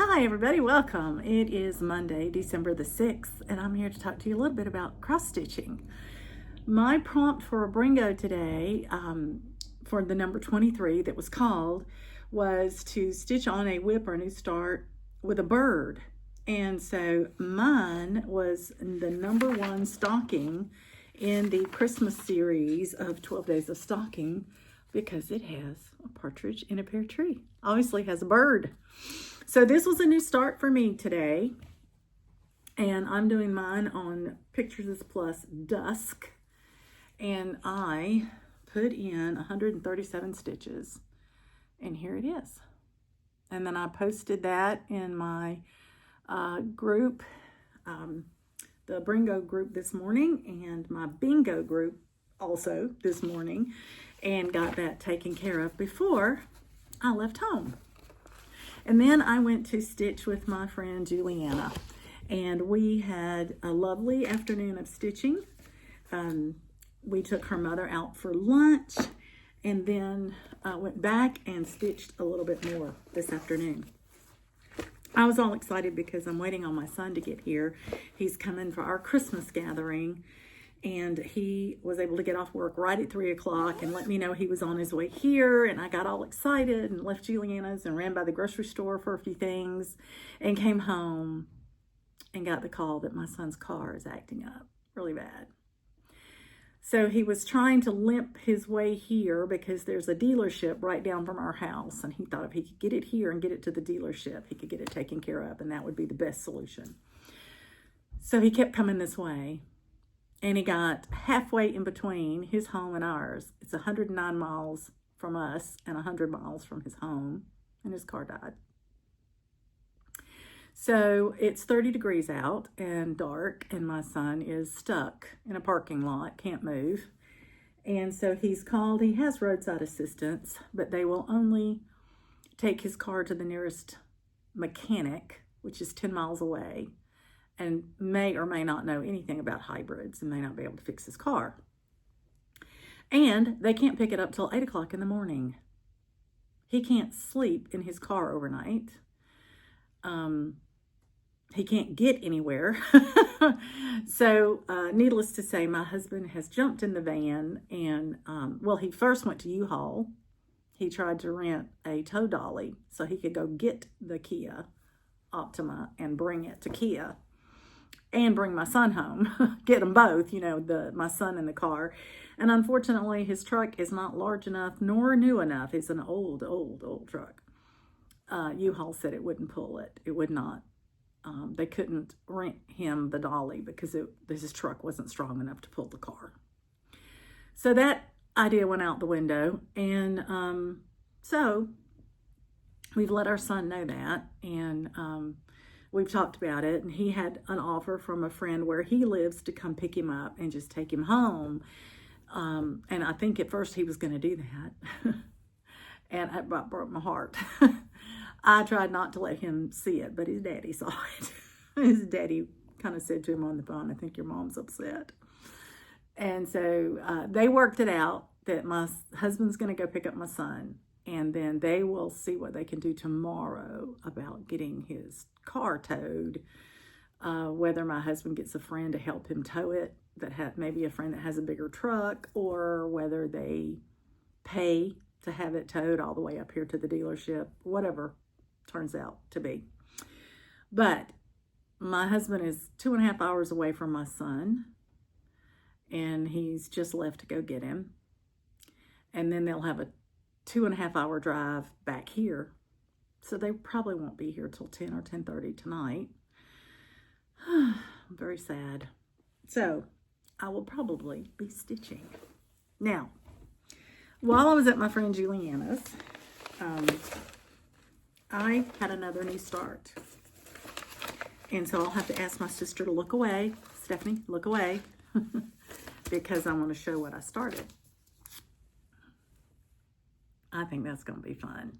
Hi everybody, welcome. It is Monday, December the 6th, and I'm here to talk to you a little bit about cross stitching. My prompt for a Brringo today, for the number 23 that was called, was to stitch on a whip or a new start with a bird. And so mine was the number one stocking in the Christmas series of 12 Days of Stocking because it has a partridge in a pear tree. Obviously has a bird. So this was a new start for me today, and I'm doing mine on Pictures Plus Dusk, and I put in 137 stitches, and here it is. And then I posted that in my group, the Brringo group this morning, and my bingo group also this morning, and got that taken care of before I left home. And then I went to stitch with my friend Juliana, and we had a lovely afternoon of stitching. We took her mother out for lunch, and then went back and stitched a little bit more this afternoon. I was all excited because I'm waiting on my son to get here. He's coming for our Christmas gathering, and he was able to get off work right at 3 o'clock and let me know he was on his way here. And I got all excited and left Juliana's and ran by the grocery store for a few things and came home and got the call that my son's car is acting up really bad. So he was trying to limp his way here because there's a dealership right down from our house. And he thought if he could get it here and get it to the dealership, he could get it taken care of, and that would be the best solution. So he kept coming this way. And he got halfway in between his home and ours. It's 109 miles from us and 100 miles from his home, and his car died. So it's 30 degrees out and dark, and my son is stuck in a parking lot, can't move. And so he's called, he has roadside assistance, but they will only take his car to the nearest mechanic, which is 10 miles away, and may or may not know anything about hybrids and may not be able to fix his car. And they can't pick it up till 8 o'clock in the morning. He can't sleep in his car overnight. He can't get anywhere. So needless to say, my husband has jumped in the van and, he first went to U-Haul. He tried to rent a tow dolly so he could go get the Kia Optima and bring it to Kia and bring my son home, get them both, my son in the car. And unfortunately, his truck is not large enough nor new enough. It's an old truck. U-Haul said it wouldn't pull it. It would not. They couldn't rent him the dolly because his truck wasn't strong enough to pull the car. So that idea went out the window. And so we've let our son know that. And we've talked about it, and he had an offer from a friend where he lives to come pick him up and just take him home. And I think at first he was going to do that. And it broke my heart. I tried not to let him see it, but his daddy saw it. His daddy kind of said to him on the phone, "I think your mom's upset." And so they worked it out that my husband's going to go pick up my son. And then they will see what they can do tomorrow about getting his car towed. Whether my husband gets a friend to help him tow it, maybe a friend that has a bigger truck, or whether they pay to have it towed all the way up here to the dealership, whatever turns out to be. But my husband is 2.5 hours away from my son, and he's just left to go get him. And then they'll have a 2.5 hour drive back here. So they probably won't be here till 10 or 10:30 tonight. I'm very sad. So I will probably be stitching. Now, while I was at my friend Juliana's, I had another new start. And so I'll have to ask my sister to look away. Stephanie, look away. Because I want to show what I started. I think that's going to be fun.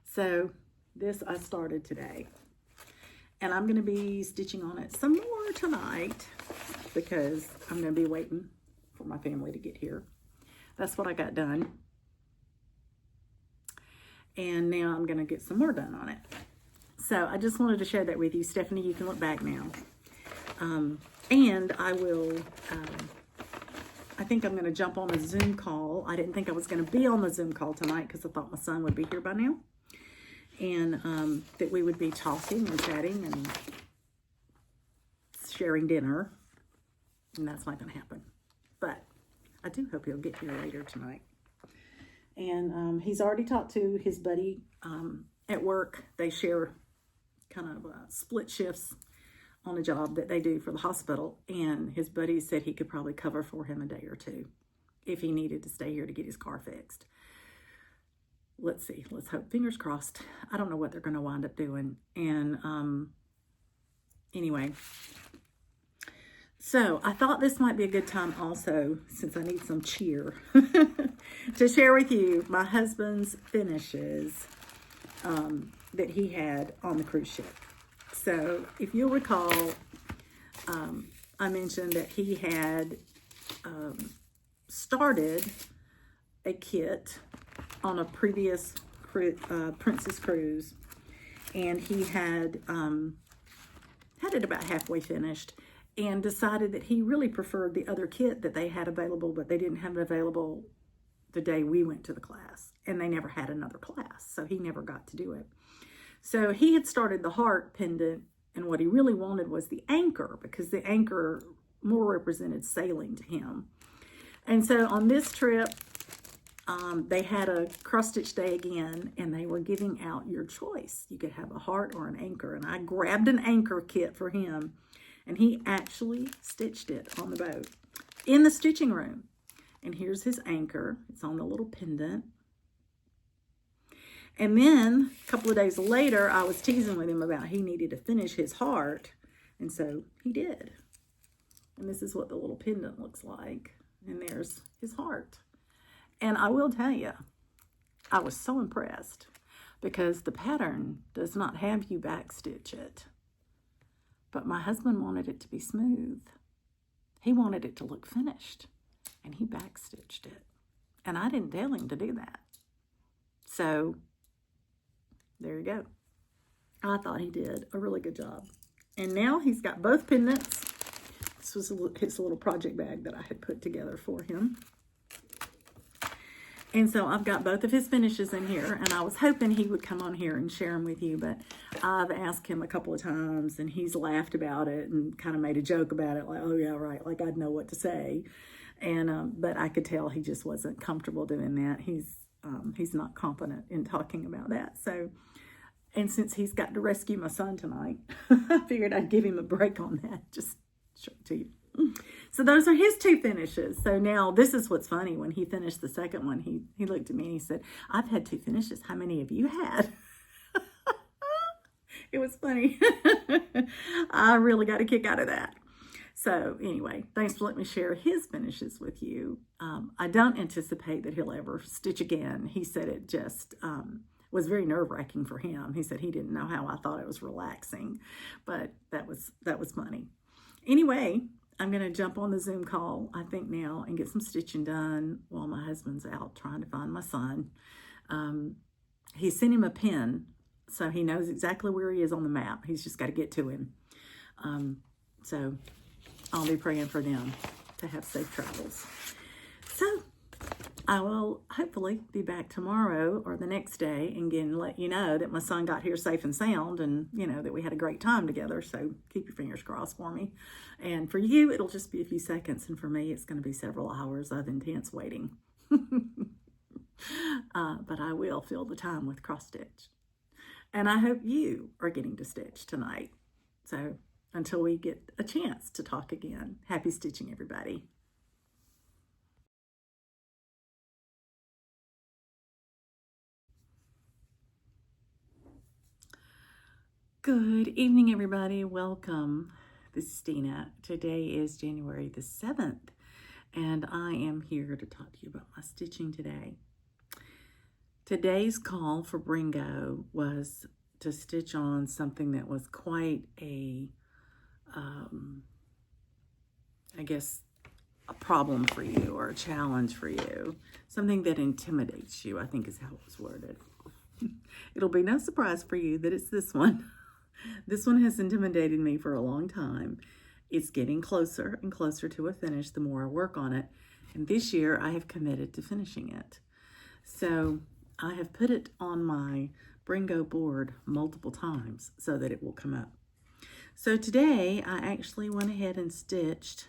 So this I started today. And I'm going to be stitching on it some more tonight because I'm going to be waiting for my family to get here. That's what I got done. And now I'm going to get some more done on it. So I just wanted to share that with you. Stephanie, you can look back now. And I will, I think I'm going to jump on a Zoom call. I didn't think I was going to be on the Zoom call tonight because I thought my son would be here by now. And that we would be talking and chatting and sharing dinner. And that's not going to happen. But I do hope he'll get here later tonight. And he's already talked to his buddy at work. They share kind of split shifts on a job that they do for the hospital. And his buddy said he could probably cover for him a day or two if he needed to stay here to get his car fixed. Let's see. Let's hope. Fingers crossed. I don't know what they're going to wind up doing. And anyway, so I thought this might be a good time also, since I need some cheer, to share with you my husband's finishes that he had on the cruise ship. So if you'll recall, I mentioned that he had started a kit on a previous Princess cruise, and he had it about halfway finished and decided that he really preferred the other kit that they had available, but they didn't have it available the day we went to the class, and they never had another class, so he never got to do it. So he had started the heart pendant, and what he really wanted was the anchor, because the anchor more represented sailing to him. And so on this trip, they had a cross-stitch day again, and they were giving out your choice. You could have a heart or an anchor, and I grabbed an anchor kit for him, and he actually stitched it on the boat in the stitching room. And here's his anchor. It's on the little pendant. And then a couple of days later, I was teasing with him about he needed to finish his heart, and so he did. And this is what the little pendant looks like, and there's his heart. And I will tell you, I was so impressed because the pattern does not have you backstitch it. But my husband wanted it to be smooth. He wanted it to look finished, and he backstitched it. And I didn't tell him to do that. So there you go. I thought he did a really good job. And now he's got both pendants. This was his little project bag that I had put together for him. And so I've got both of his finishes in here, and I was hoping he would come on here and share them with you, but I've asked him a couple of times, and he's laughed about it and kind of made a joke about it, like, oh yeah, right, like I'd know what to say. And but I could tell he just wasn't comfortable doing that. He's not competent in talking about that. So, and since he's got to rescue my son tonight, I figured I'd give him a break on that, just show it to you. So those are his two finishes. So now this is what's funny. When he finished the second one, he looked at me and he said, I've had two finishes. How many have you had? It was funny. I really got a kick out of that. So anyway, thanks for letting me share his finishes with you. I don't anticipate that he'll ever stitch again. He said it just was very nerve-wracking for him. He said he didn't know how I thought it was relaxing, but that was funny. Anyway, I'm going to jump on the Zoom call, I think now, and get some stitching done while my husband's out trying to find my son. He sent him a pin, so he knows exactly where he is on the map. He's just got to get to him. So I'll be praying for them to have safe travels. So I will hopefully be back tomorrow or the next day and again let you know that my son got here safe and sound, and you know that we had a great time together. So keep your fingers crossed for me. And for you, it'll just be a few seconds, and for me, it's going to be several hours of intense waiting. But I will fill the time with cross stitch. And I hope you are getting to stitch tonight. So until we get a chance to talk again, happy stitching, everybody. Good evening, everybody. Welcome. This is Dina. Today is January the 7th, and I am here to talk to you about my stitching today. Today's call for Brringo was to stitch on something that was quite a, I guess, a problem for you or a challenge for you. Something that intimidates you, I think is how it was worded. It'll be no surprise for you that it's this one. This one has intimidated me for a long time. It's getting closer and closer to a finish the more I work on it. And this year I have committed to finishing it. So I have put it on my Brringo board multiple times so that it will come up. So today I actually went ahead and stitched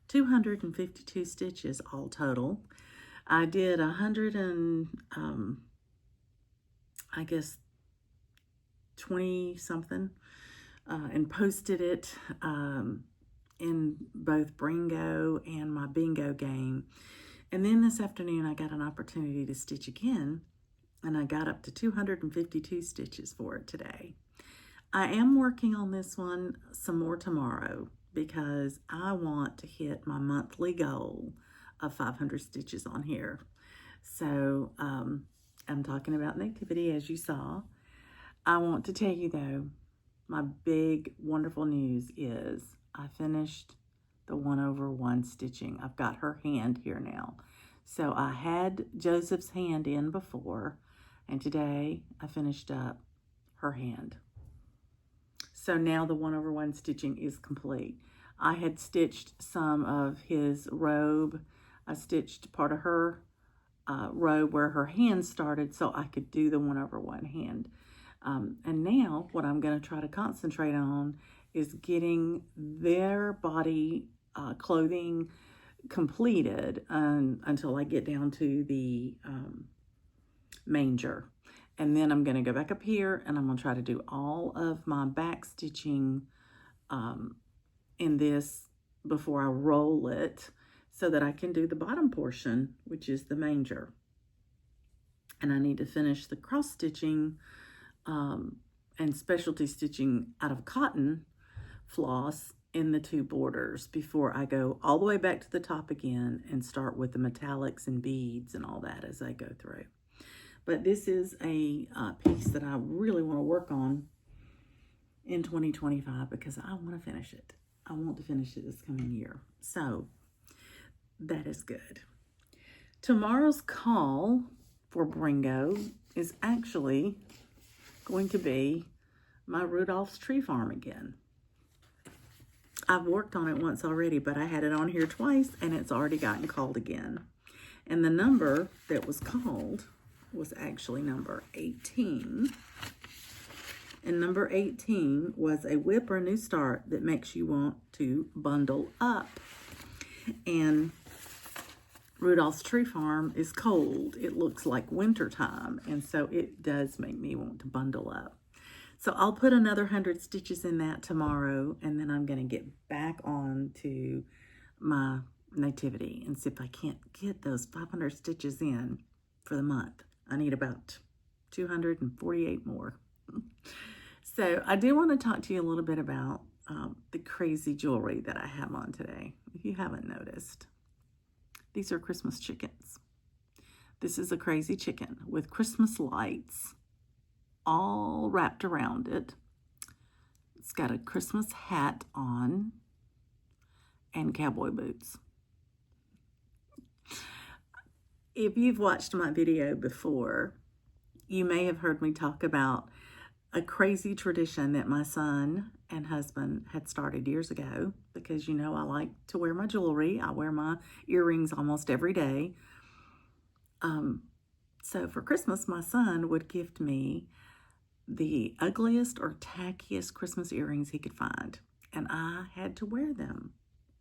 252 stitches all total. I did 100 and I guess 20 something and posted it in both Brringo and my bingo game. And then this afternoon I got an opportunity to stitch again, and I got up to 252 stitches for it today. I am working on this one some more tomorrow because I want to hit my monthly goal of 500 stitches on here. So I'm talking about Nativity, as you saw. I want to tell you though, my big wonderful news is I finished the 1/1 stitching. I've got her hand here now. So I had Joseph's hand in before, and today I finished up her hand. So now the 1/1 stitching is complete. I had stitched some of his robe. I stitched part of her robe where her hand started so I could do the 1/1 hand. And now what I'm going to try to concentrate on is getting their body clothing completed until I get down to the manger. And then I'm going to go back up here and I'm going to try to do all of my back stitching in this before I roll it so that I can do the bottom portion, which is the manger. And I need to finish the cross stitching and specialty stitching out of cotton floss in the two borders before I go all the way back to the top again and start with the metallics and beads and all that as I go through. But this is a piece that I really want to work on in 2025 because I want to finish it. I want to finish it this coming year. So that is good. Tomorrow's call for Brringo is actually going to be my Rudolph's tree farm again. I've worked on it once already, but I had it on here twice and it's already gotten called again. And the number that was called was actually number 18. And number 18 was a whip or a new start that makes you want to bundle up. And Rudolph's tree farm is cold. It looks like winter time, and so it does make me want to bundle up. So I'll put another 100 stitches in that tomorrow, and then I'm going to get back on to my Nativity and see if I can't get those 500 stitches in for the month. I need about 248 more. So I do want to talk to you a little bit about the crazy jewelry that I have on today. If you haven't noticed, these are Christmas chickens. This is a crazy chicken with Christmas lights all wrapped around it. It's got a Christmas hat on and cowboy boots. If you've watched my video before, you may have heard me talk about a crazy tradition that my son and husband had started years ago, because you know I like to wear my jewelry. I wear my earrings almost every day. So for Christmas, my son would gift me the ugliest or tackiest Christmas earrings he could find. And I had to wear them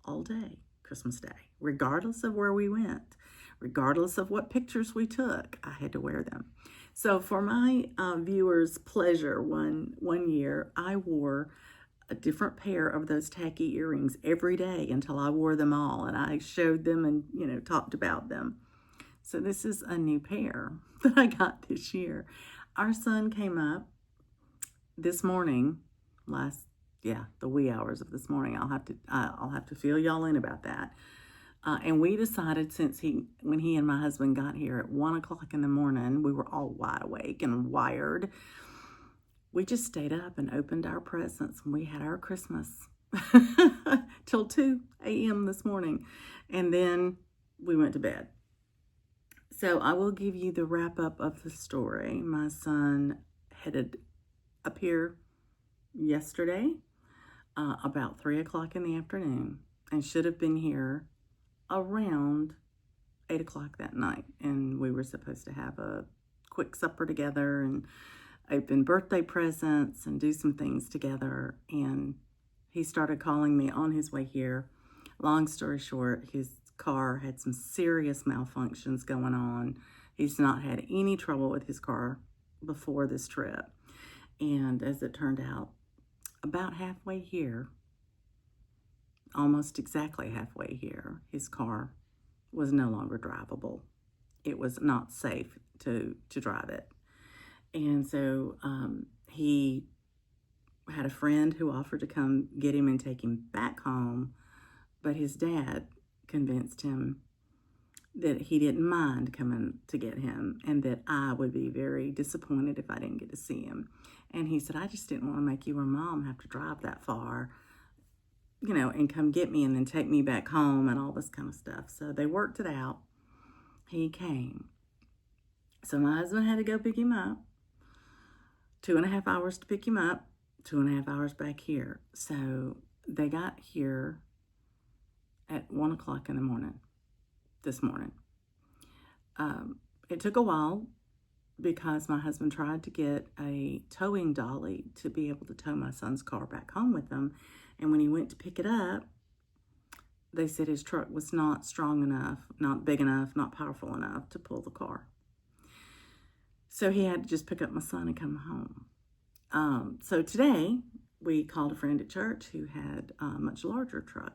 all day, Christmas Day, regardless of where we went, regardless of what pictures we took, I had to wear them. So for my viewers' pleasure, one year, I wore a different pair of those tacky earrings every day until I wore them all, and I showed them and, you know, talked about them. So this is a new pair that I got this year. Our son came up this morning, the wee hours of this morning. I'll have to fill y'all in about that. And we decided, when he and my husband got here at 1 o'clock in the morning, we were all wide awake and wired. We just stayed up and opened our presents, and we had our Christmas till 2 a.m. this morning. And then we went to bed. So I will give you the wrap up of the story. My son headed up here yesterday about 3 o'clock in the afternoon and should have been here around 8 o'clock that night. And we were supposed to have a quick supper together and open birthday presents and do some things together. And he started calling me on his way here. Long story short, his car had some serious malfunctions going on. He's not had any trouble with his car before this trip. And as it turned out, about halfway here, almost exactly halfway here, his car was no longer drivable. It was not safe to drive it. And so he had a friend who offered to come get him and take him back home, but his dad convinced him that he didn't mind coming to get him and that I would be very disappointed if I didn't get to see him. And he said, I just didn't want to make you or Mom have to drive that far, you know, and come get me and then take me back home and all this kind of stuff. So they worked it out. He came. So my husband had to go pick him up. 2.5 hours to pick him up, 2.5 hours back here. So they got here at 1 o'clock in the morning, this morning. It took a while because my husband tried to get a towing dolly to be able to tow my son's car back home with him. And when he went to pick it up, they said his truck was not strong enough, not big enough, not powerful enough to pull the car. So he had to just pick up my son and come home. So today we called a friend at church who had a much larger truck.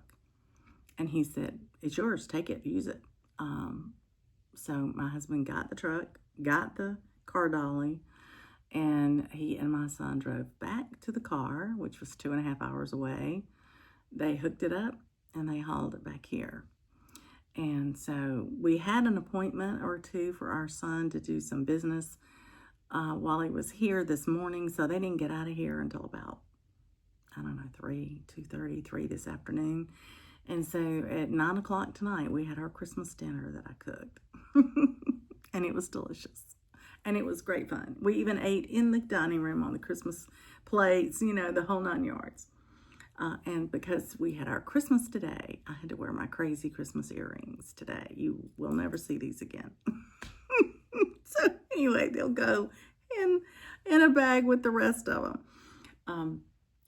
And he said, it's yours, take it, use it. So my husband got the truck, got the car dolly, and he and my son drove back to the car, which was 2.5 hours away. They hooked it up and they hauled it back here. And so we had an appointment or two for our son to do some business while he was here this morning. So they didn't get out of here until about, 2:30, 3 this afternoon. And so at 9 o'clock tonight, we had our Christmas dinner that I cooked. And it was delicious. And it was great fun. We even ate in the dining room on the Christmas plates, the whole 9 yards. And because we had our Christmas today, I had to wear my crazy Christmas earrings today. You will never see these again. So anyway, they'll go in a bag with the rest of them.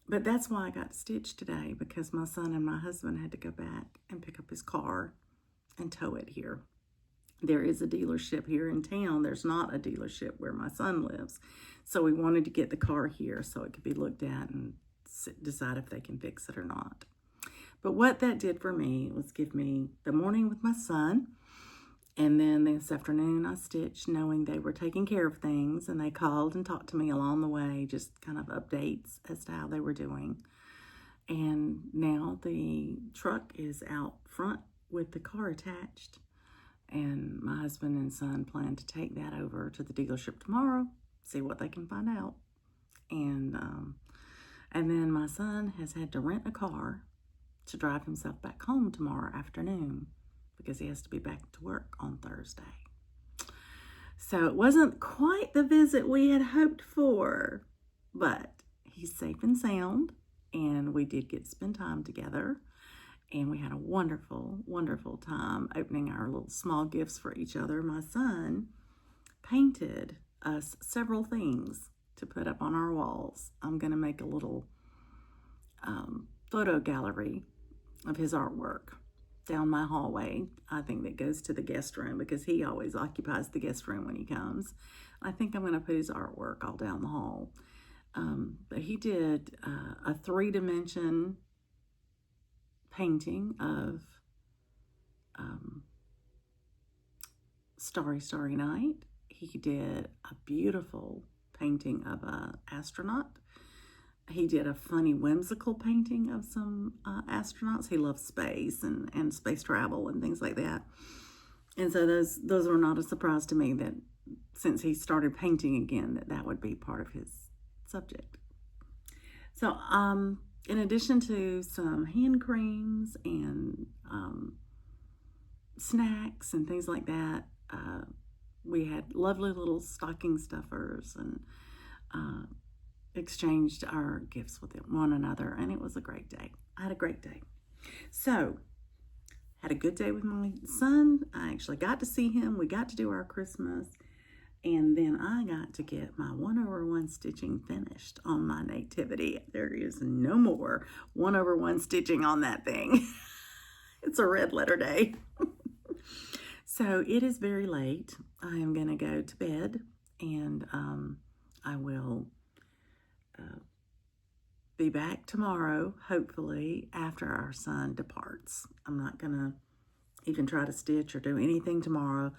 But that's why I got stitched today, because my son and my husband had to go back and pick up his car and tow it here. There is a dealership here in town. There's not a dealership where my son lives. So we wanted to get the car here so it could be looked at and decide if they can fix it or not. But what that did for me was give me the morning with my son. And then this afternoon I stitched knowing they were taking care of things, and they called and talked to me along the way, just kind of updates as to how they were doing. And now the truck is out front with the car attached. And my husband and son plan to take that over to the dealership tomorrow, see what they can find out. And then my son has had to rent a car to drive himself back home tomorrow afternoon because he has to be back to work on Thursday. So it wasn't quite the visit we had hoped for, but he's safe and sound, and we did get to spend time together. And we had a wonderful, wonderful time opening our little small gifts for each other. My son painted us several things to put up on our walls. I'm going to make a little photo gallery of his artwork down my hallway. I think that goes to the guest room because he always occupies the guest room when he comes. I think I'm going to put his artwork all down the hall. But he did a 3-dimension painting of Starry, Starry Night. He did a beautiful painting of an astronaut. He did a funny, whimsical painting of some astronauts. He loves space and space travel and things like that. And so those were not a surprise to me that since he started painting again, that would be part of his subject. So, in addition to some hand creams and snacks and things like that, we had lovely little stocking stuffers and exchanged our gifts with one another, and it was a great day. I had a great day. So, had a good day with my son. I actually got to see him. We got to do our Christmas. And then I got to get my 1/1 stitching finished on my Nativity. There is no more 1/1 stitching on that thing. It's a red letter day. So it is very late. I am going to go to bed, and I will be back tomorrow, hopefully, after our son departs. I'm not going to even try to stitch or do anything tomorrow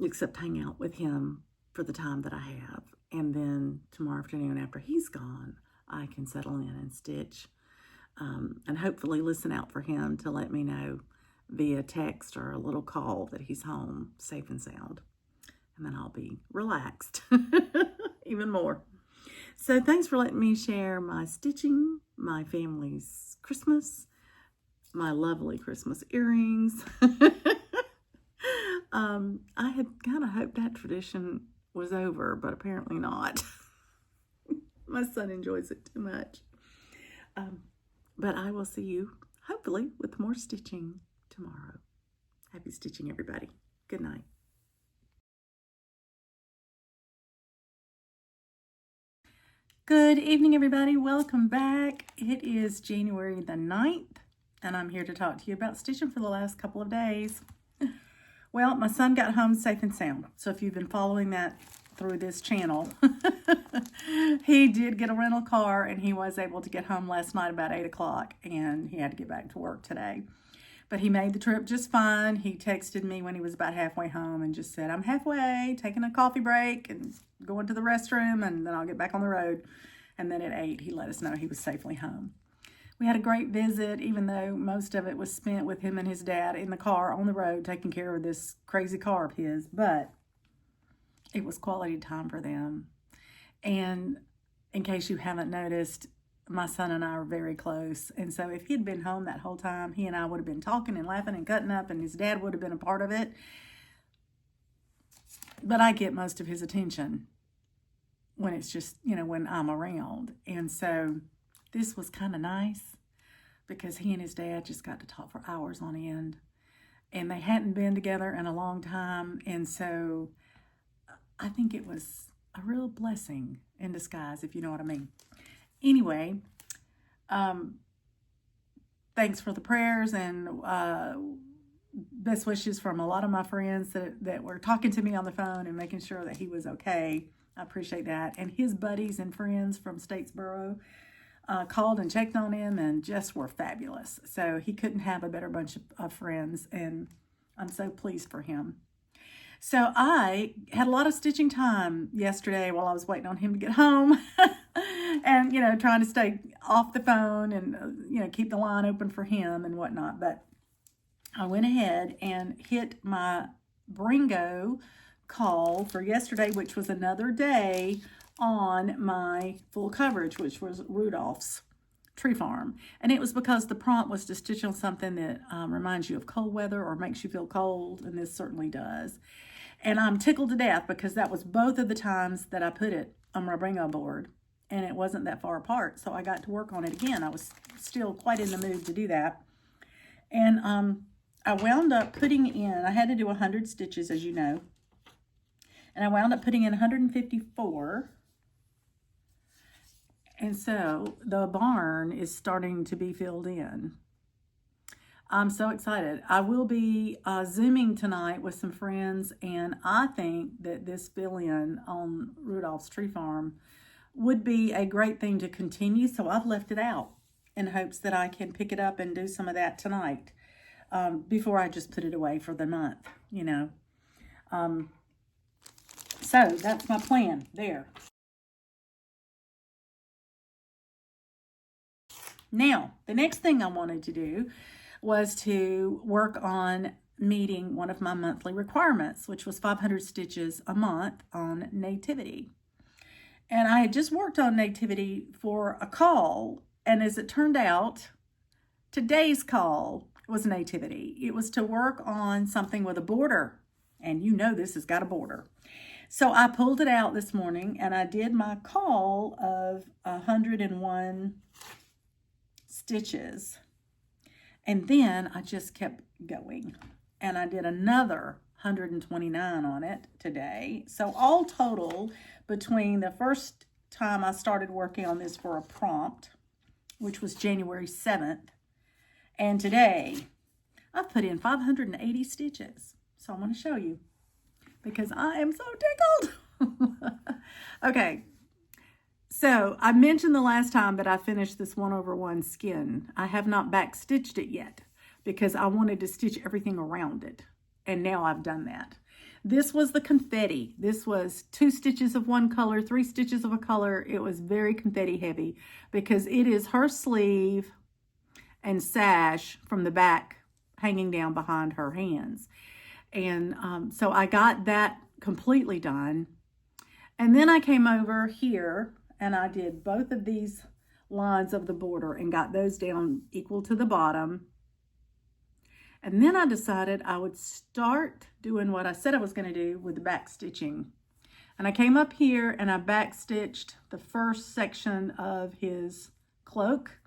except hang out with him for the time that I have. And then tomorrow afternoon, after he's gone, I can settle in and stitch, and hopefully listen out for him to let me know via text or a little call that he's home safe and sound. And then I'll be relaxed even more. So thanks for letting me share my stitching, my family's Christmas, my lovely Christmas earrings. I had kind of hoped that tradition was over, but apparently not. My son enjoys it too much. But I will see you, hopefully, with more stitching tomorrow. Happy stitching, everybody. Good night. Good evening, everybody. Welcome back. It is January the 9th, and I'm here to talk to you about stitching for the last couple of days. Well, my son got home safe and sound. So if you've been following that through this channel, he did get a rental car, and he was able to get home last night about 8 o'clock, and he had to get back to work today. But he made the trip just fine. He texted me when he was about halfway home and just said, I'm halfway, taking a coffee break and going to the restroom, and then I'll get back on the road. And then at 8, he let us know he was safely home. We had a great visit, even though most of it was spent with him and his dad in the car on the road taking care of this crazy car of his, but it was quality time for them. And in case you haven't noticed, my son and I are very close, and so if he'd been home that whole time, he and I would have been talking and laughing and cutting up, and his dad would have been a part of it. But I get most of his attention when it's just, when I'm around. And so this was kind of nice because he and his dad just got to talk for hours on end, and they hadn't been together in a long time. And so I think it was a real blessing in disguise, if you know what I mean. Anyway, thanks for the prayers and best wishes from a lot of my friends that were talking to me on the phone and making sure that he was okay. I appreciate that. And his buddies and friends from Statesboro called and checked on him and just were fabulous. So he couldn't have a better bunch of friends, and I'm so pleased for him. So I had a lot of stitching time yesterday while I was waiting on him to get home and, trying to stay off the phone and, keep the line open for him and whatnot. But I went ahead and hit my Brringo call for yesterday, which was another day on my full coverage, which was Rudolph's tree farm. And it was because the prompt was to stitch on something that reminds you of cold weather or makes you feel cold, and this certainly does. And I'm tickled to death because that was both of the times that I put it on my Brringo board, and it wasn't that far apart, so I got to work on it again. I was still quite in the mood to do that. And I wound up putting in, I had to do 100 stitches, as you know, and I wound up putting in 154. And so the barn is starting to be filled in. I'm so excited. I will be Zooming tonight with some friends, and I think that this fill-in on Rudolph's tree farm would be a great thing to continue, so I've left it out in hopes that I can pick it up and do some of that tonight before I just put it away for the month, So that's my plan there. Now, the next thing I wanted to do was to work on meeting one of my monthly requirements, which was 500 stitches a month on Nativity. And I had just worked on Nativity for a call, and as it turned out, today's call was Nativity. It was to work on something with a border, And you know this has got a border. So I pulled it out this morning and I did my call of 101 stitches. And then I just kept going. And I did another 129 on it today. So all total, between the first time I started working on this for a prompt, which was January 7th, and today, I've put in 580 stitches. So I'm going to show you because I am so tickled. Okay. So I mentioned the last time that I finished this 1/1 skin. I have not back stitched it yet because I wanted to stitch everything around it. And now I've done that. This was the confetti. This was 2 stitches of one color, 3 stitches of a color. It was very confetti heavy because it is her sleeve and sash from the back hanging down behind her hands. And so I got that completely done. And then I came over here and I did both of these lines of the border and got those down equal to the bottom. And then I decided I would start doing what I said I was going to do with the back stitching. And I came up here and I back stitched the first section of his cloak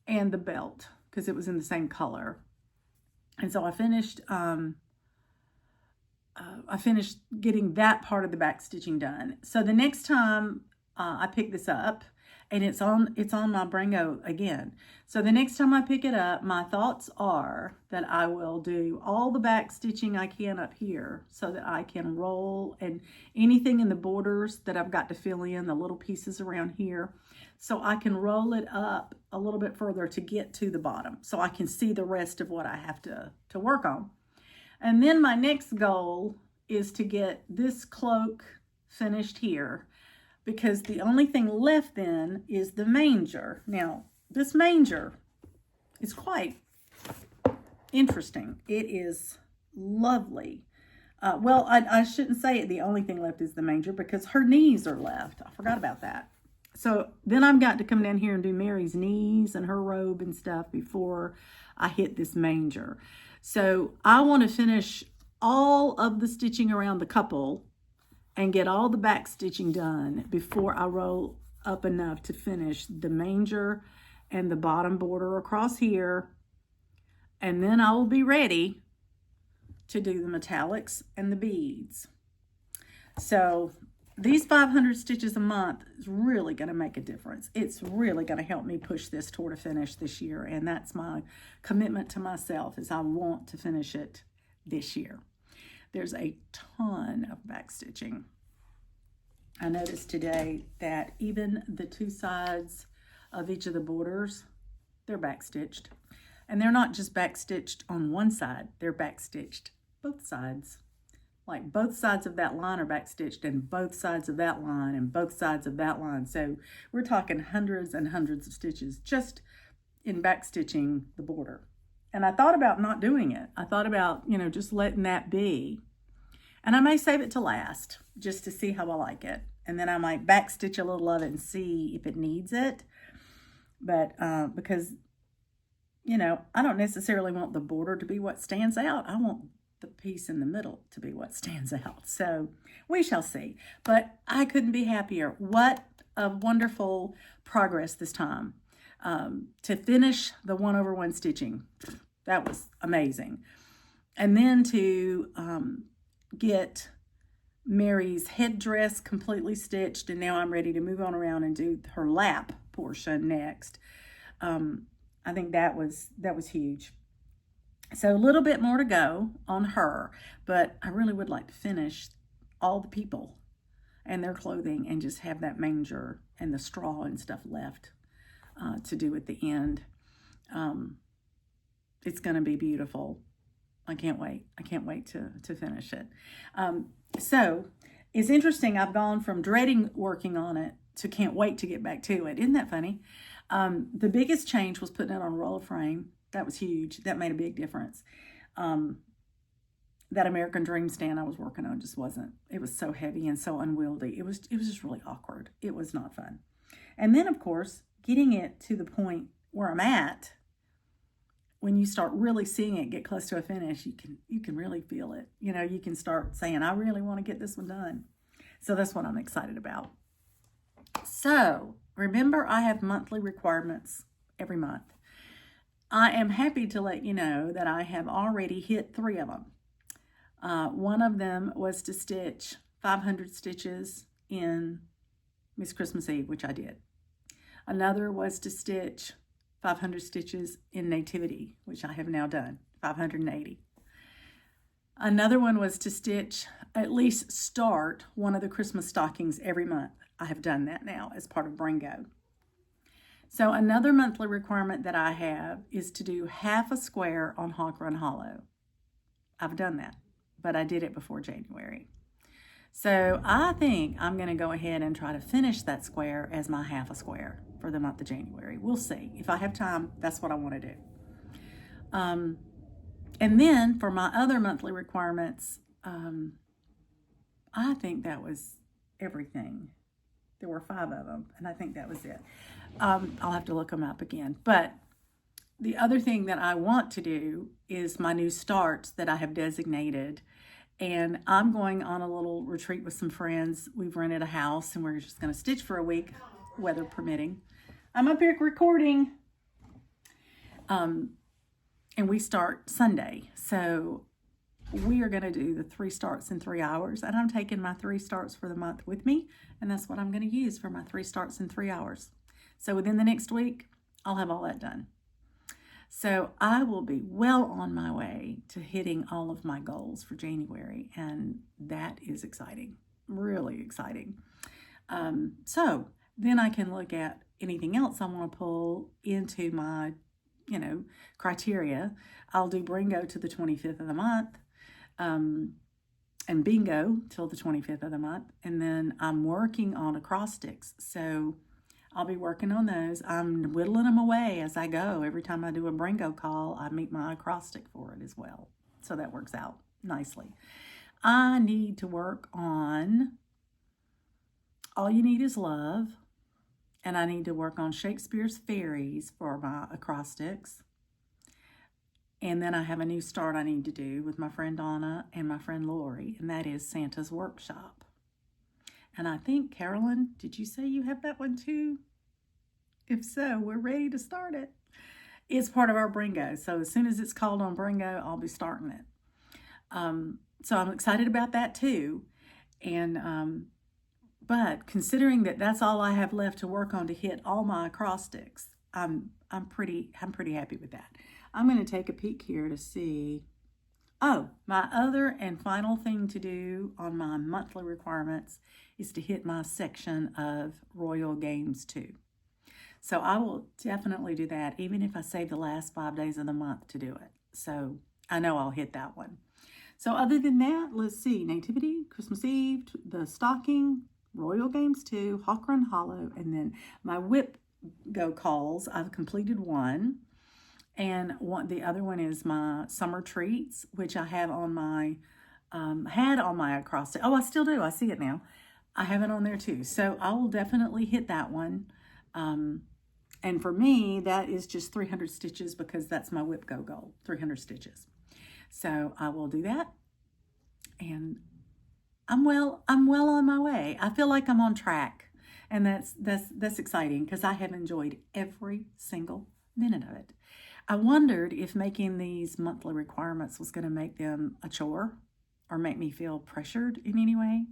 and the belt because it was in the same color. And so I finished getting that part of the back stitching done. So the next time I pick this up, and it's on my Brringo again. So the next time I pick it up, my thoughts are that I will do all the back stitching I can up here so that I can roll and anything in the borders that I've got to fill in, the little pieces around here, so I can roll it up a little bit further to get to the bottom so I can see the rest of what I have to work on. And then my next goal is to get this cloak finished here, because the only thing left then is the manger. Now, this manger is quite interesting. It is lovely. Well, I shouldn't say it. The only thing left is the manger because her knees are left. I forgot about that. So then I've got to come down here and do Mary's knees and her robe and stuff before I hit this manger. So I want to finish all of the stitching around the couple and get all the back stitching done before I roll up enough to finish the manger and the bottom border across here. And then I will be ready to do the metallics and the beads. So these 500 stitches a month is really going to make a difference. It's really going to help me push this toward a finish this year. And that's my commitment to myself, is I want to finish it this year. There's a ton of back stitching. I noticed today that even the 2 sides of each of the borders, they're back stitched. And they're not just back stitched on one side, they're back stitched both sides. Like both sides of that line are back stitched, and both sides of that line, and both sides of that line. So we're talking hundreds and hundreds of stitches just in back stitching the border. And I thought about not doing it. I thought about, just letting that be. And I may save it to last just to see how I like it. And then I might back stitch a little of it and see if it needs it. But because, I don't necessarily want the border to be what stands out. I want the piece in the middle to be what stands out. So we shall see. But I couldn't be happier. What a wonderful progress this time. To finish the 1/1 stitching. That was amazing. And then to get Mary's headdress completely stitched, and now I'm ready to move on around and do her lap portion next. I think that was huge. So a little bit more to go on her, but I really would like to finish all the people and their clothing and just have that manger and the straw and stuff left to do at the end. It's going to be beautiful. I can't wait. I can't wait to finish it. So it's interesting. I've gone from dreading working on it to can't wait to get back to it. Isn't that funny? The biggest change was putting it on a roller frame. That was huge. That made a big difference. That American Dream stand I was working on just wasn't. It was so heavy and so unwieldy. It was just really awkward. It was not fun. And then, of course, getting it to the point where I'm at when you start really seeing it get close to a finish, you can really feel it. You know, you can start saying, I really want to get this one done. So that's what I'm excited about. So remember, I have monthly requirements every month. I am happy to let you know that I have already hit 3 of them. One of them was to stitch 500 stitches in Miss Christmas Eve, which I did. Another was to stitch 500 stitches in Nativity, which I have now done, 580. Another one was to stitch, at least start one of the Christmas stockings every month. I have done that now as part of Brringo. So another monthly requirement that I have is to do half a square on Hawk Run Hollow. I've done that, but I did it before January. So I think I'm going to go ahead and try to finish that square as my half a square for the month of January. We'll see. If I have time, that's what I want to do. And then for my other monthly requirements, I think that was everything. There were 5 of them, and I think that was it. I'll have to look them up again. But the other thing that I want to do is my new starts that I have designated. And I'm going on a little retreat with some friends. We've rented a house, and we're just going to stitch for a week, weather permitting. I'm up here recording. And we start Sunday. So we are going to do the 3 starts in 3 hours. And I'm taking my 3 starts for the month with me. And that's what I'm going to use for my 3 starts in 3 hours. So within the next week, I'll have all that done. So I will be well on my way to hitting all of my goals for January. And that is exciting, really exciting. So then I can look at anything else I want to pull into my, criteria. I'll do Brringo to the 25th of the month. And bingo till the 25th of the month. And then I'm working on acrostics. So I'll be working on those. I'm whittling them away as I go. Every time I do a Brringo call, I make my acrostic for it as well. So that works out nicely. I need to work on All You Need Is Love. And I need to work on Shakespeare's Fairies for my acrostics. And then I have a new start I need to do with my friend Donna and my friend Lori, and that is Santa's Workshop. And I think, Carolyn, did you say you have that one too? If so, we're ready to start it. It's part of our Brringo, so as soon as it's called on Brringo, I'll be starting it. So I'm excited about that too. And but considering that that's all I have left to work on to hit all my acrostics, I'm pretty happy with that. I'm going to take a peek here to see. Oh, my other and final thing to do on my monthly requirements is to hit my section of Royal Games 2. So I will definitely do that, even if I save the last 5 days of the month to do it. So I know I'll hit that one. So other than that, let's see. Nativity, Christmas Eve, the stocking, Royal Games 2, Hawk Run Hollow, and then my whip go calls. I've completed one. And the other one is my summer treats, which I have on my, had on my acrostic. Oh, I still do. I see it now. I have it on there too. So I will definitely hit that one. And for me, that is just 300 stitches because that's my whip go goal, 300 stitches. So I will do that. And I'm well on my way. I feel like I'm on track. And that's exciting because I have enjoyed every single minute of it. I wondered if making these monthly requirements was going to make them a chore or make me feel pressured in any way.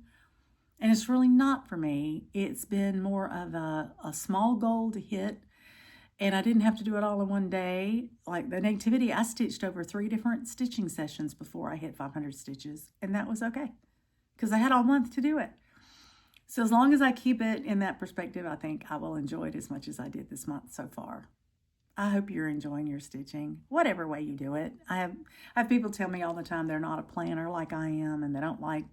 And it's really not for me. It's been more of a small goal to hit. And I didn't have to do it all in one day. Like the Nativity, I stitched over 3 different stitching sessions before I hit 500 stitches. And that was okay because I had all month to do it. So as long as I keep it in that perspective, I think I will enjoy it as much as I did this month so far. I hope you're enjoying your stitching, whatever way you do it. I have people tell me all the time they're not a planner like I am, and they don't like,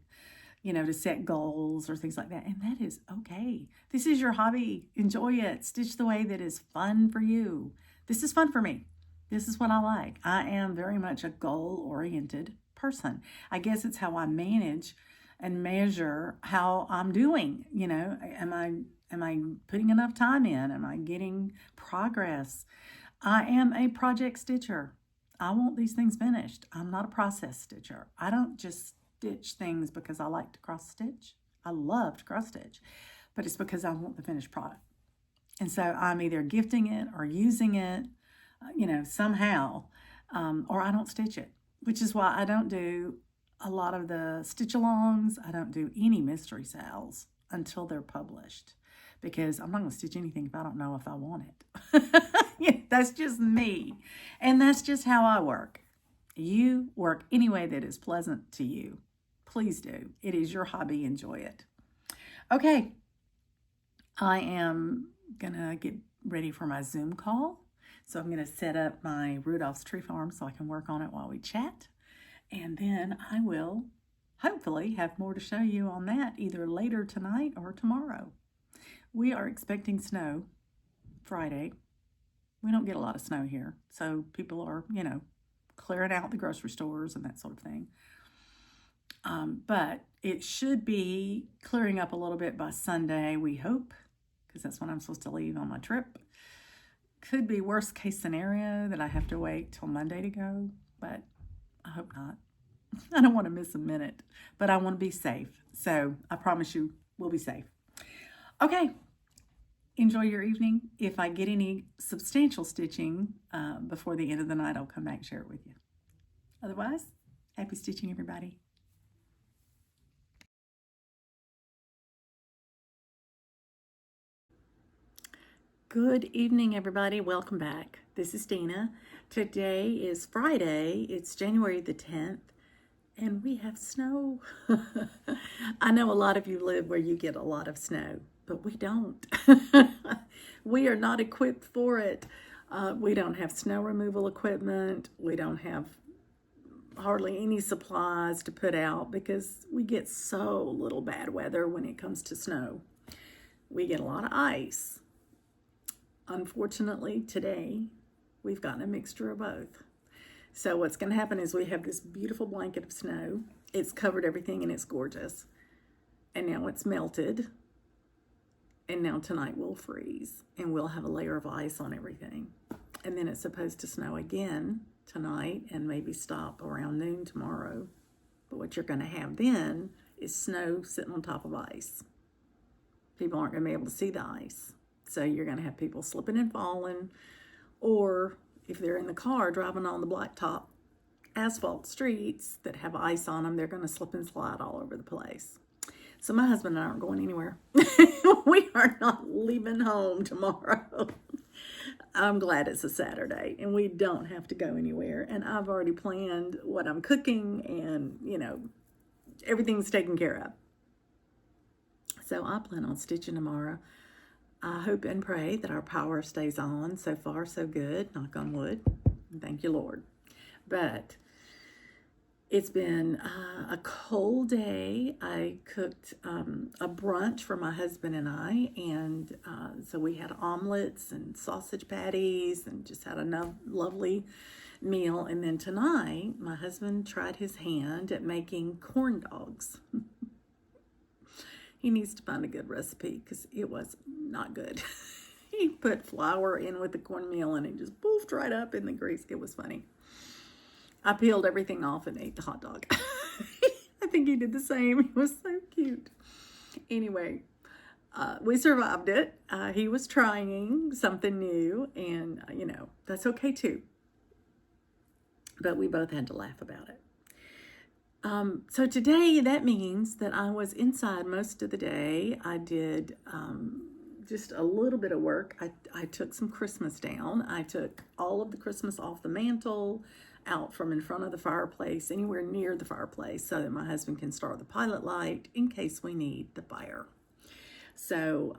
to set goals or things like that. And that is okay. This is your hobby. Enjoy it. Stitch the way that is fun for you. This is fun for me. This is what I like. I am very much a goal-oriented person. I guess it's how I manage and measure how I'm doing. Am I putting enough time in? Am I getting progress? I am a project stitcher. I want these things finished. I'm not a process stitcher. I don't just stitch things because I like to cross stitch. I love to cross stitch, but it's because I want the finished product. And so I'm either gifting it or using it, somehow, or I don't stitch it, which is why I don't do a lot of the stitch alongs. I don't do any mystery sales until they're published, because I'm not going to stitch anything if I don't know if I want it. Yeah, that's just me. And that's just how I work. You work any way that is pleasant to you. Please do. It is your hobby. Enjoy it. Okay. I am going to get ready for my Zoom call. So I'm going to set up my Rudolph's tree farm so I can work on it while we chat. And then I will hopefully have more to show you on that either later tonight or tomorrow. We are expecting snow Friday. We don't get a lot of snow here, so people are, clearing out the grocery stores and that sort of thing. But it should be clearing up a little bit by Sunday, we hope, because that's when I'm supposed to leave on my trip. Could be worst case scenario that I have to wait till Monday to go, but I hope not. I don't want to miss a minute, but I want to be safe. So I promise you we'll be safe. Okay. Enjoy your evening. If I get any substantial stitching before the end of the night, I'll come back and share it with you. Otherwise, happy stitching, everybody. Good evening, everybody. Welcome back. This is Dina. Today is Friday. It's January the 10th, and we have snow. I know a lot of you live where you get a lot of snow, but we don't. We are not equipped for it. We don't have snow removal equipment. We don't have hardly any supplies to put out because we get so little bad weather when it comes to snow. We get a lot of ice. Unfortunately, today, we've gotten a mixture of both. So what's going to happen is we have this beautiful blanket of snow. It's covered everything and it's gorgeous. And now it's melted. And now tonight we'll freeze and we'll have a layer of ice on everything. And then it's supposed to snow again tonight and maybe stop around noon tomorrow. But what you're going to have then is snow sitting on top of ice. People aren't going to be able to see the ice. So you're going to have people slipping and falling, or if they're in the car driving on the blacktop asphalt streets that have ice on them, they're going to slip and slide all over the place. So my husband and I aren't going anywhere. We are not leaving home tomorrow. I'm glad it's a Saturday and we don't have to go anywhere. And I've already planned what I'm cooking and, everything's taken care of. So I plan on stitching tomorrow. I hope and pray that our power stays on. So far, so good. Knock on wood. Thank you, Lord. But it's been a cold day. I cooked a brunch for my husband and I. And so we had omelets and sausage patties and just had a lovely meal. And then tonight, my husband tried his hand at making corn dogs. He needs to find a good recipe because it was not good. He put flour in with the cornmeal and it just poofed right up in the grease. It was funny. I peeled everything off and ate the hot dog. I think he did the same. He was so cute. Anyway, we survived it. He was trying something new and, that's okay too. But we both had to laugh about it. So today, that means that I was inside most of the day. I did just a little bit of work. I took some Christmas down. I took all of the Christmas off the mantle, out from in front of the fireplace, anywhere near the fireplace, so that my husband can start the pilot light in case we need the fire. So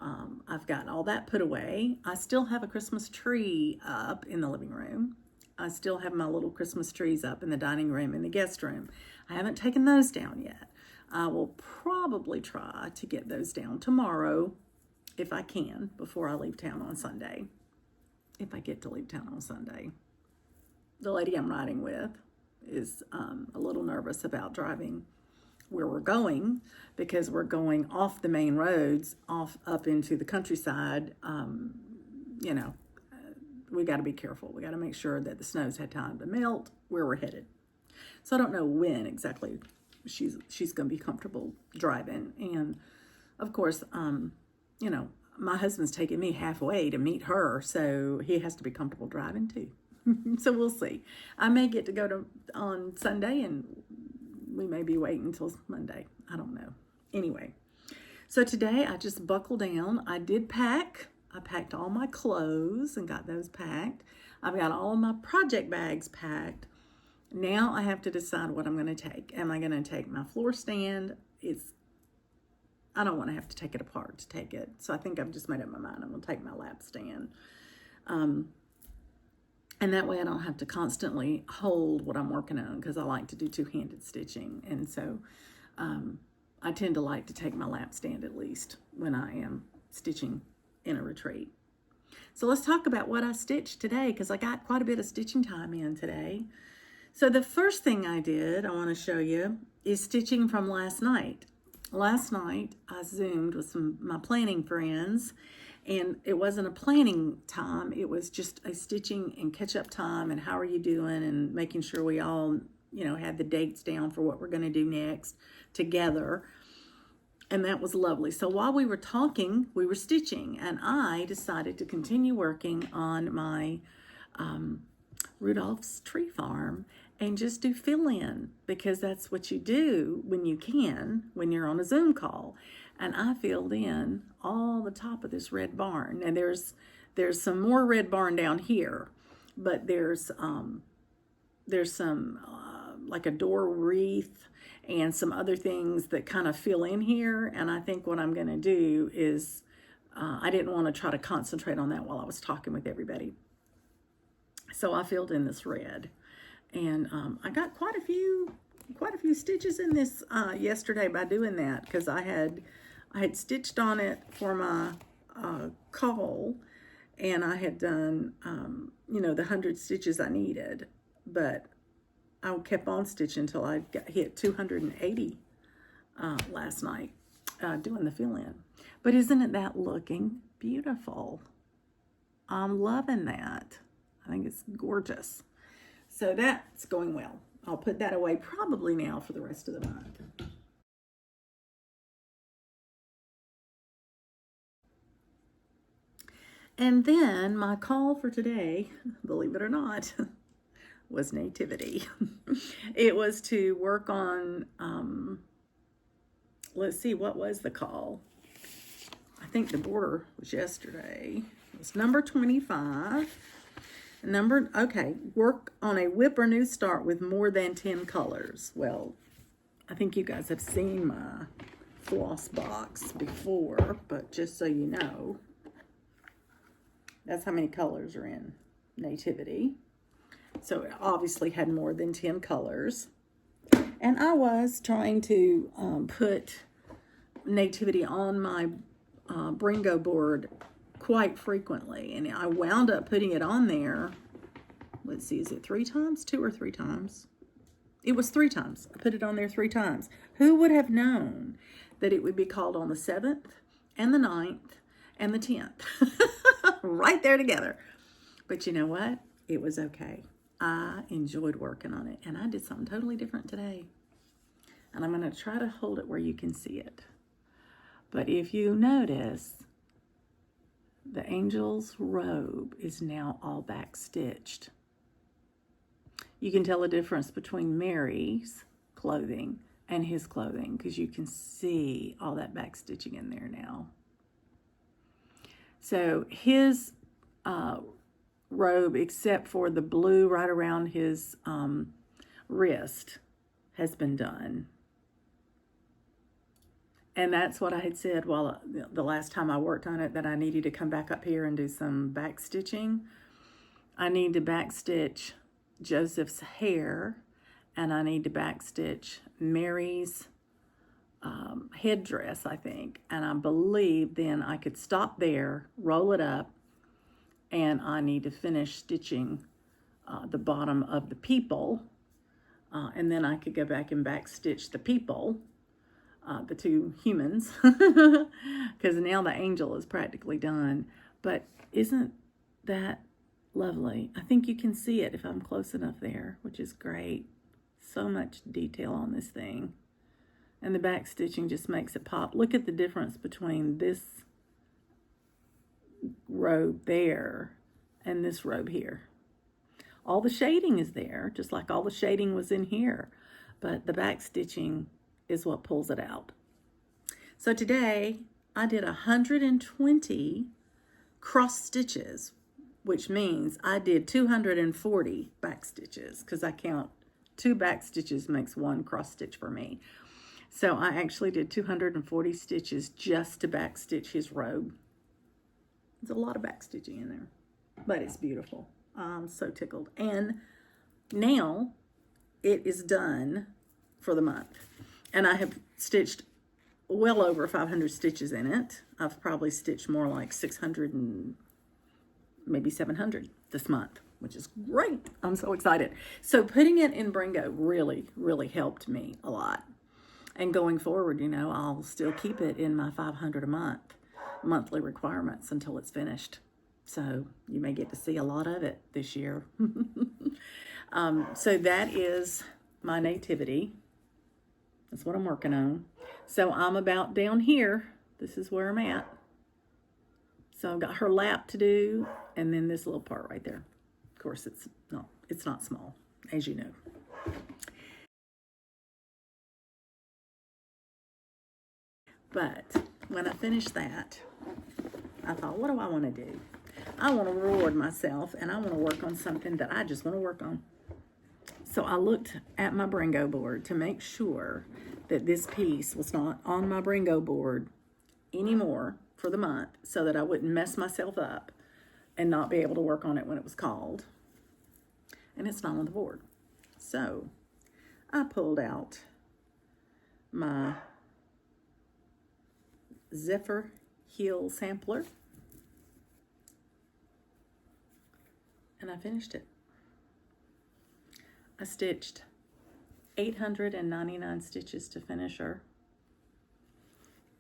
I've got all that put away. I still have a Christmas tree up in the living room. I still have my little Christmas trees up in the dining room and the guest room. I haven't taken those down yet. I will probably try to get those down tomorrow if I can before I leave town on Sunday. If I get to leave town on Sunday. The lady I'm riding with is a little nervous about driving where we're going because we're going off the main roads, up into the countryside, we got to be careful. We got to make sure that the snow's had time to melt where we're headed. So I don't know when exactly she's going to be comfortable driving. And of course, you know, my husband's taking me halfway to meet her, so he has to be comfortable driving too. So we'll see. I may get to go on Sunday, and we may be waiting until Monday. I don't know. Anyway, so today I just buckled down. I did pack. I packed all my clothes and got those packed. I've got all my project bags packed. Now I have to decide what I'm going to take. Am I going to take my floor stand? I don't want to have to take it apart to take it. So I think I've just made up my mind. I'm going to take my lap stand. And that way I don't have to constantly hold what I'm working on, because I like to do two-handed stitching. And so I tend to like to take my lap stand at least when I am stitching in a retreat. So let's talk about what I stitched today, because I got quite a bit of stitching time in today. So the first thing I did, I want to show you, is stitching from last night. Last night I Zoomed with my planning friends, and it wasn't a planning time. It was just a stitching and catch-up time, and how are you doing, and making sure we all, you know, had the dates down for what we're going to do next together. And that was lovely. So while we were talking, we were stitching, and I decided to continue working on my Rudolph's tree farm and just do fill-in, because that's what you do when you can, when you're on a Zoom call. And I filled in all the top of this red barn. And there's some more red barn down here, but there's some like a door wreath and some other things that kind of fill in here. And I think what I'm going to do is, I didn't want to try to concentrate on that while I was talking with everybody. So I filled in this red, and I got quite a few stitches in this yesterday by doing that, because I had stitched on it for my call, and I had done you know, the 100 stitches I needed, but I kept on stitching until I hit 280 last night doing the fill-in. But isn't that looking beautiful? I'm loving that. I think it's gorgeous. So that's going well. I'll put that away probably now for the rest of the month. And then my call for today, believe it or not, was Nativity. It was to work on, let's see, what was the call? I think the border was yesterday. It was number 25. Okay, work on a whip or new start with more than 10 colors. Well, I think you guys have seen my floss box before, but just so you know, that's how many colors are in Nativity. So it obviously had more than 10 colors. And I was trying to put Nativity on my Brringo board quite frequently, and I wound up putting it on there. Let's see, is it 3 times? 2 or 3 times? It was 3 times. I put it on there 3 times. Who would have known that it would be called on the 7th and the 9th and the 10th? Right there together. But you know what? It was okay. I enjoyed working on it, and I did something totally different today. And I'm going to try to hold it where you can see it. But if you notice, the angel's robe is now all back stitched. You can tell the difference between Mary's clothing and his clothing, because you can see all that back stitching in there now. So his robe, except for the blue right around his wrist, has been done. And that's what I had said while the last time I worked on it, that I needed to come back up here and do some back stitching. I need to back stitch Joseph's hair, and I need to back stitch Mary's headdress, I think. And I believe then I could stop there, roll it up, and I need to finish stitching the bottom of the people. And then I could go back and back stitch the people, the 2 humans, because now the angel is practically done. But isn't that Lovely. I think you can see it if I'm close enough there, which is great. So much detail on this thing. And the back stitching just makes it pop. Look at the difference between this robe there and this robe here. All the shading is there, just like all the shading was in here, but the back stitching is what pulls it out. So today I did 120 cross stitches, which means I did 240 back stitches, because I count 2 back stitches makes 1 cross stitch for me. So I actually did 240 stitches just to back stitch his robe. There's a lot of back stitching in there, but it's beautiful. I'm so tickled. And now it is done for the month. And I have stitched well over 500 stitches in it. I've probably stitched more like 600 and maybe 700 this month, which is great. I'm so excited. So putting it in Brringo really, really helped me a lot. And going forward, you know, I'll still keep it in my 500 a month monthly requirements until it's finished. So you may get to see a lot of it this year. So that is my Nativity. That's what I'm working on. So I'm about down here. This is where I'm at. So I've got her lap to do, and then this little part right there. Of course, it's not small, as you know. But when I finished that, I thought, what do I want to do? I want to reward myself, and I want to work on something that I just want to work on. So I looked at my Brringo board to make sure that this piece was not on my Brringo board anymore for the month, so that I wouldn't mess myself up and not be able to work on it when it was called. And it's not on the board. So I pulled out my Zephyr heel sampler, and I finished it. I stitched 899 stitches to finish her.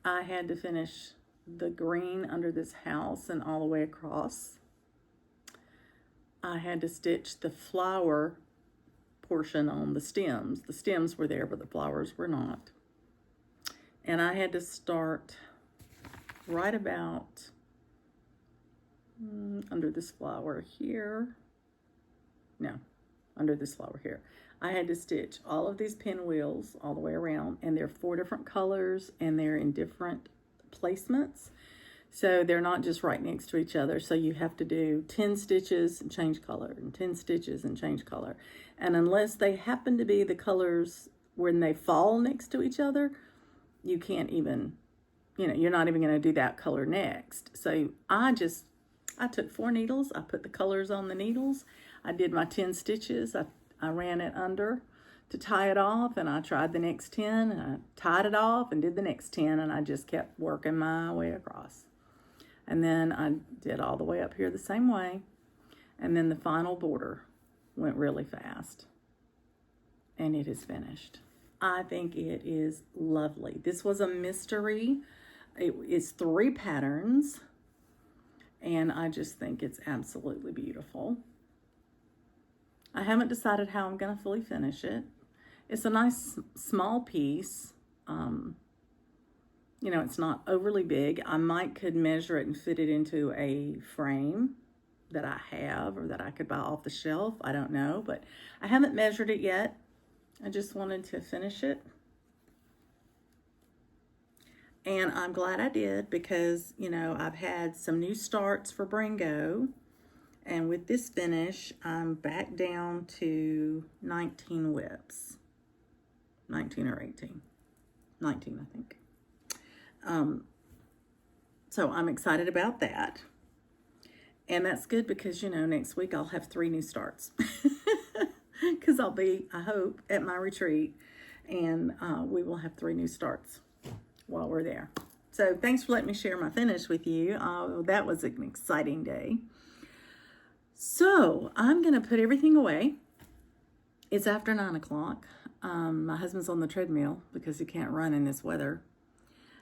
I had to finish the green under this house and all the way across. I had to stitch the flower portion on the stems. The stems were there, but the flowers were not. And I had to start right about under this flower here. No, under this flower here. I had to stitch all of these pinwheels all the way around, and they're 4 different colors, and they're in different placements. So they're not just right next to each other. So you have to do 10 stitches and change color, and 10 stitches and change color. And unless they happen to be the colors when they fall next to each other, you can't even, you're not even going to do that color next. So I took 4 needles. I put the colors on the needles. I did my 10 stitches. I ran it under to tie it off, and I tried the next 10, and I tied it off and did the next 10, and I just kept working my way across. And then I did all the way up here the same way. And then the final border went really fast. And it is finished. I think it is lovely. This was a mystery. It is 3 patterns. And I just think it's absolutely beautiful. I haven't decided how I'm going to fully finish it. It's a nice small piece. It's not overly big. I could measure it and fit it into a frame that I have, or that I could buy off the shelf. I don't know, but I haven't measured it yet. I just wanted to finish it. And I'm glad I did, because, I've had some new starts for Brringo. And with this finish, I'm back down to 19 whips. 19 or 18. 19, I think. So I'm excited about that. And that's good because, next week I'll have 3 new starts. Because I'll be, I hope, at my retreat. And we will have 3 new starts while we're there. So thanks for letting me share my finish with you. That was an exciting day. So I'm going to put everything away. It's after 9 o'clock. My husband's on the treadmill because he can't run in this weather.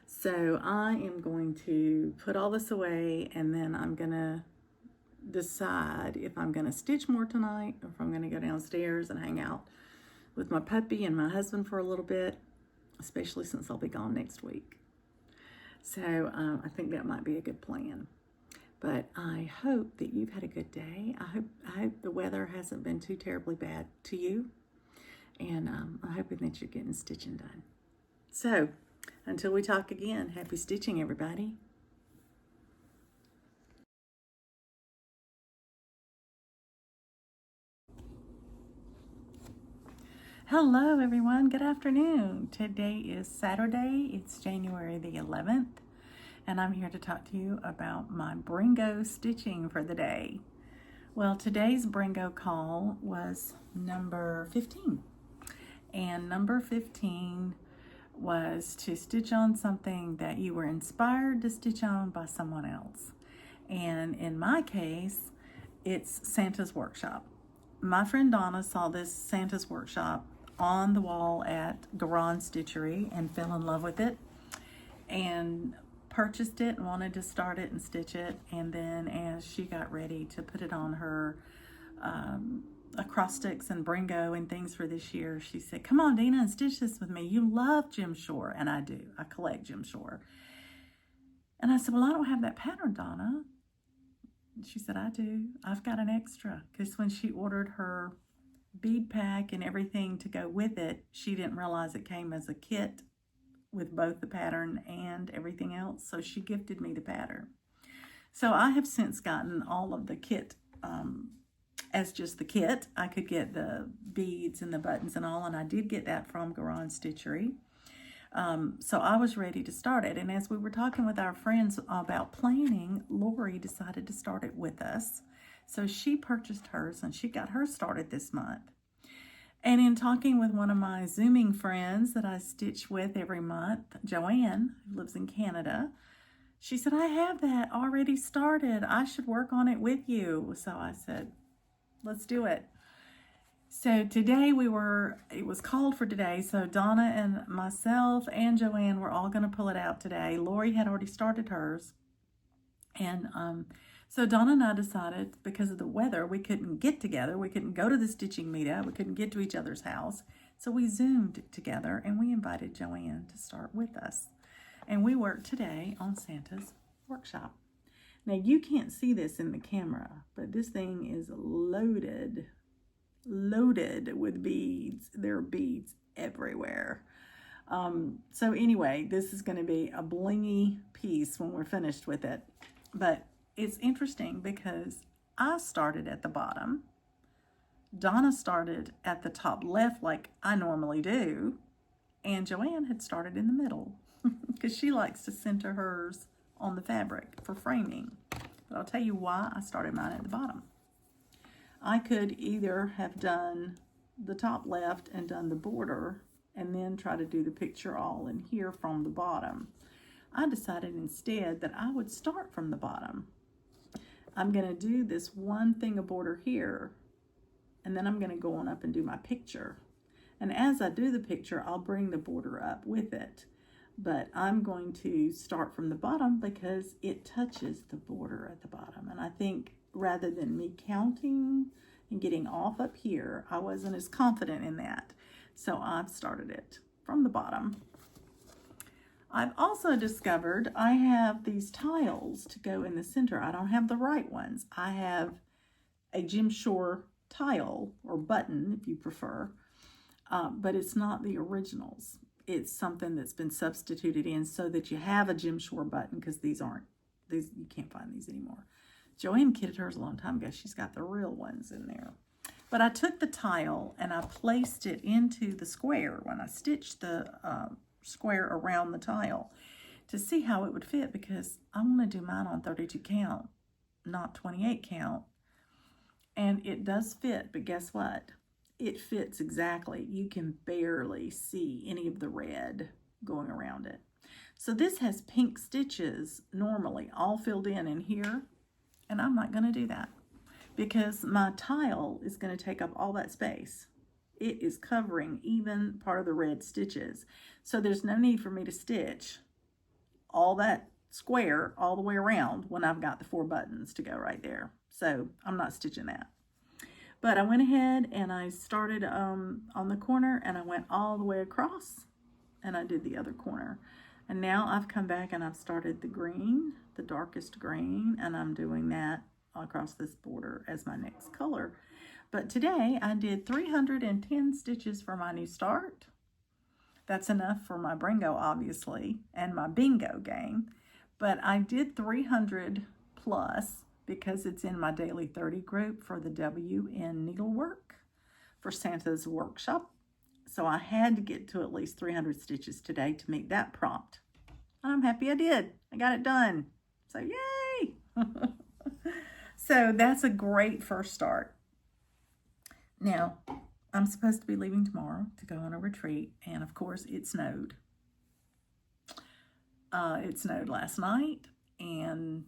So I am going to put all this away, and then I'm going to decide if I'm going to stitch more tonight or if I'm going to go downstairs and hang out with my puppy and my husband for a little bit, especially since I'll be gone next week. So I think that might be a good plan. But I hope that you've had a good day. I hope the weather hasn't been too terribly bad to you. And I'm hoping that you're getting stitching done. So until we talk again, happy stitching, everybody. Hello, everyone. Good afternoon. Today is Saturday. It's January the 11th. And I'm here to talk to you about my Brringo stitching for the day. Well, today's Brringo call was number 15. And number 15 was to stitch on something that you were inspired to stitch on by someone else. And in my case, it's Santa's Workshop. My friend Donna saw this Santa's Workshop on the wall at Garron Stitchery and fell in love with it and purchased it and wanted to start it and stitch it. And then as she got ready to put it on her acrostics and Brringo and things for this year, she said, "Come on, Dina, and stitch this with me. You love Jim Shore." And I do. I collect Jim Shore. And I said, "Well, I don't have that pattern, Donna." She said, "I do. I've got an extra." Because when she ordered her bead pack and everything to go with it, she didn't realize it came as a kit with both the pattern and everything else. So she gifted me the pattern. So I have since gotten all of the kit as just the kit. I could get the beads and the buttons and all, and I did get that from Garron Stitchery. So I was ready to start it. And as we were talking with our friends about planning, Lori decided to start it with us. So she purchased hers and she got hers started this month. And in talking with one of my Zooming friends that I stitch with every month, Joanne, who lives in Canada, she said, "I have that already started. I should work on it with you." So I said, "Let's do it." So today it was called for today. So Donna and myself and Joanne were all going to pull it out today. Lori had already started hers. And so Donna and I decided, because of the weather, we couldn't get together. We couldn't go to the stitching meetup. We couldn't get to each other's house. So we Zoomed together and we invited Joanne to start with us. And we worked today on Santa's Workshop. Now you can't see this in the camera, but this thing is loaded with beads. There are beads everywhere. So anyway, this is going to be a blingy piece when we're finished with it. But it's interesting because I started at the bottom. Donna started at the top left like I normally do. And Joanne had started in the middle because she likes to center hers on the fabric for framing. But I'll tell you why I started mine at the bottom. I could either have done the top left and done the border and then try to do the picture all in here from the bottom. I decided instead that I would start from the bottom. I'm going to do this one thing of border here, and then I'm going to go on up and do my picture. And as I do the picture, I'll bring the border up with it. But I'm going to start from the bottom because it touches the border at the bottom. And I think rather than me counting and getting off up here, I wasn't as confident in that. So I've started it from the bottom. I've also discovered I have these tiles to go in the center. I don't have the right ones. I have a Jim Shore tile or button if you prefer, but it's not the originals. It's something that's been substituted in so that you have a Jim Shore button, because these you can't find these anymore. Joanne kitted hers a long time ago. She's got the real ones in there. But I took the tile and I placed it into the square when I stitched the square around the tile to see how it would fit, because I want to do mine on 32 count, not 28 count. And it does fit, but guess what? It fits exactly. You can barely see any of the red going around it. So this has pink stitches normally all filled in here, and I'm not going to do that because my tile is going to take up all that space. It is covering even part of the red stitches. So there's no need for me to stitch all that square all the way around when I've got the 4 buttons to go right there. So I'm not stitching that. But I went ahead and I started on the corner, and I went all the way across, and I did the other corner. And now I've come back and I've started the green, the darkest green, and I'm doing that across this border as my next color. But today I did 310 stitches for my new start. That's enough for my Brringo, obviously, and my bingo game. But I did 300 plus because it's in my daily 30 group for the W in needlework for Santa's workshop. So I had to get to at least 300 stitches today to meet that prompt. I'm happy I did. I got it done. So yay! So that's a great first start. Now, I'm supposed to be leaving tomorrow to go on a retreat, and of course it snowed. It snowed last night, and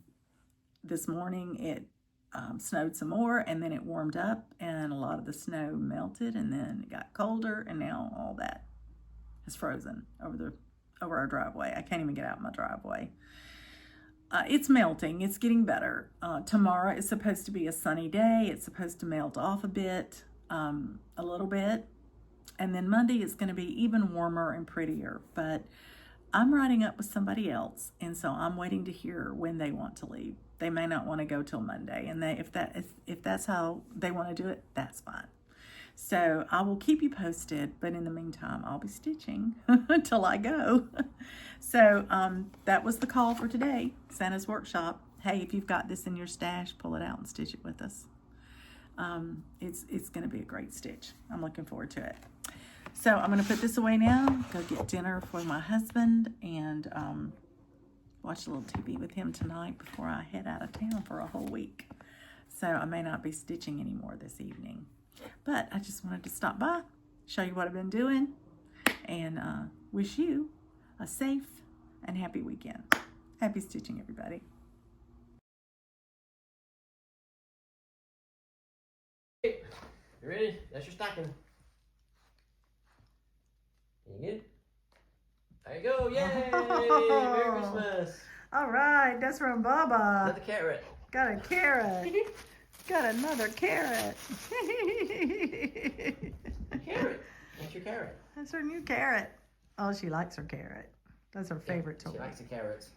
this morning it snowed some more, and then it warmed up, and a lot of the snow melted, and then it got colder, and now all that is frozen over our driveway. I can't even get out my driveway. It's melting. It's getting better. Tomorrow is supposed to be a sunny day. It's supposed to melt off a little bit. And then Monday is going to be even warmer and prettier. But I'm riding up with somebody else, and so I'm waiting to hear when they want to leave. They may not want to go till Monday, and if that's how they want to do it, that's fine. So I will keep you posted, but in the meantime, I'll be stitching until I go. So that was the call for today, Santa's Workshop. Hey, if you've got this in your stash, pull it out and stitch it with us. It's going to be a great stitch. I'm looking forward to it. So I'm going to put this away now, go get dinner for my husband, and watch a little TV with him tonight before I head out of town for a whole week. So I may not be stitching anymore this evening. But I just wanted to stop by, show you what I've been doing, and wish you a safe and happy weekend. Happy stitching, everybody. You ready? That's your stocking. You good? There you go. Yay! Merry Christmas. All right, that's from Baba. Another carrot. Got a carrot. Got another carrot. Carrot. That's your carrot. That's her new carrot. Oh, she likes her carrot. That's her favorite toy. She likes the carrots.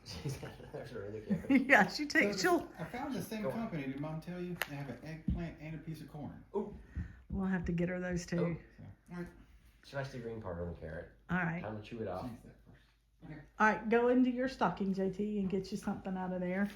There's her other carrot. Yeah, she takes. So I found the same company. Did Mom tell you? They have an eggplant and a piece of corn. Ooh. We'll have to get her those too. Oh. All right. She likes the green part on the carrot. All right. Time to chew it off. Okay. All right, go into your stocking, JT, and get you something out of there.